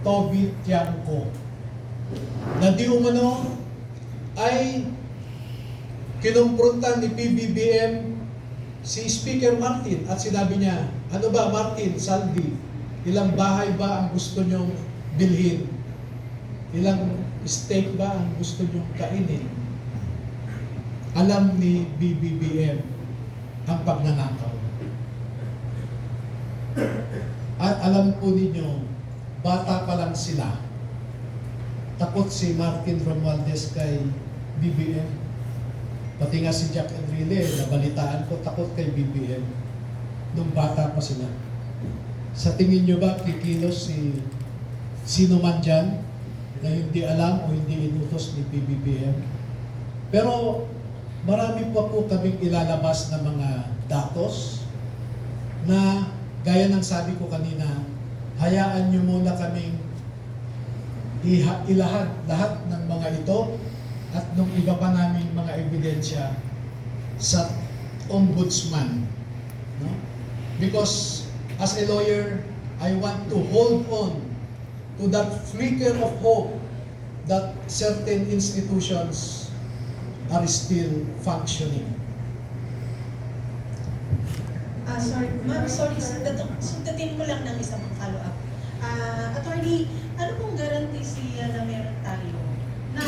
Toby Tiangco na di umano ay kinumprontan ni PBBM si Speaker Martin at sinabi niya, ano ba Martin, Saldi, ilang bahay ba ang gusto nyong bilhin? Ilang steak ba ang gusto nyong kainin? Alam ni BBBM ang pagnanakaw. At alam po ninyo, bata pa lang sila. Takot si Martin Romualdez kay BBM. Pati nga si Jack Enrile, nabalitaan ko, takot kay BBM. Nung bata pa sila. Sa tingin nyo ba, kikilos si sino man dyan na hindi alam o hindi inutos ni BBM? Pero marami pa po kaming ilalabas na mga datos na gaya ng sabi ko kanina, hayaan nyo muna kaming ilahad lahat ng mga ito at nung iba pa naming mga ebidensya sa ombudsman. No? Because as a lawyer, I want to hold on to that flicker of hope that certain institutions are still functioning. Sorry, ma'am, sorry, sundatin ko lang ng isang follow-up. Attorney, ano pong garantisya na meron tayo na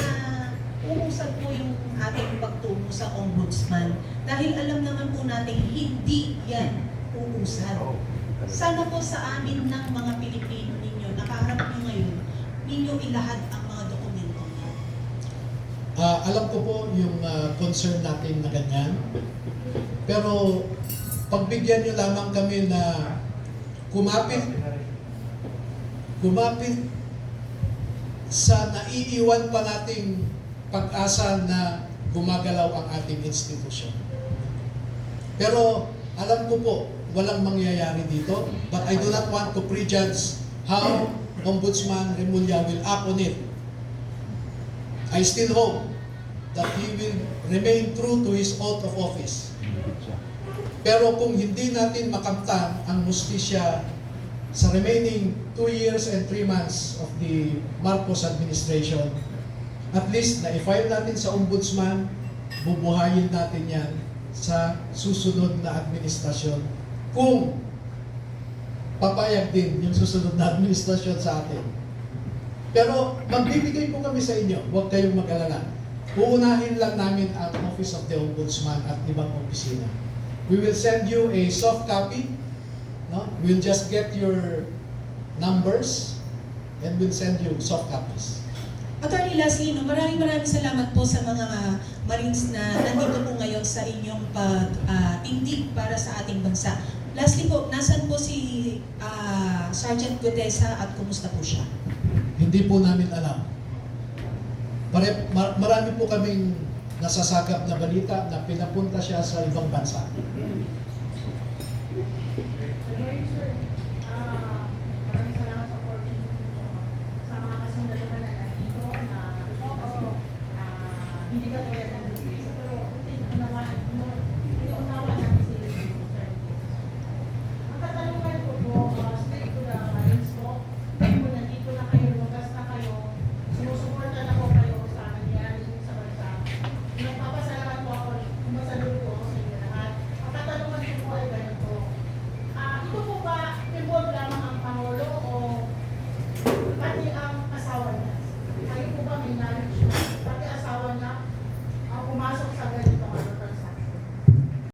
uusad po yung ating pagtungo sa ombudsman? Dahil alam naman po natin hindi yan uusad. Sana po sa amin ng mga Pilipino ninyo, nakaharap nyo ngayon, ninyo ilahad ang mga dokumento niya. Alam ko po yung concern natin na ganyan. Pero pagbigyan nyo lamang kami na kumapit sa naiiwan pa nating pag-asa na gumagalaw ang ating institusyon. Pero alam ko po, walang mangyayari dito, but I do not want to prejudge how Ombudsman Remulla will act on it. I still hope that he will remain true to his oath of office. Pero kung hindi natin makamtan ang hustisya sa remaining 2 years and 3 months of the Marcos administration, at least na i-file natin sa ombudsman, bubuhayin natin yan sa susunod na administrasyon kung papayag din yung susunod na administrasyon sa atin. Pero magbibigay po kami sa inyo, huwag kayong mag-alala. Uunahin lang namin ang Office of the Ombudsman at ibang opisina. We will send you a soft copy. No? We'll just get your numbers and we'll send you soft copies. Attorney Leslie, maraming salamat po sa mga Marines na nandito po ngayon sa inyong pag-tindig para sa ating bansa. Lastly po, nasan po si Sergeant Gutesa at kumusta po siya? Hindi po namin alam. Marami po kaming nasasagap na balita na pinapunta siya sa ibang bansa.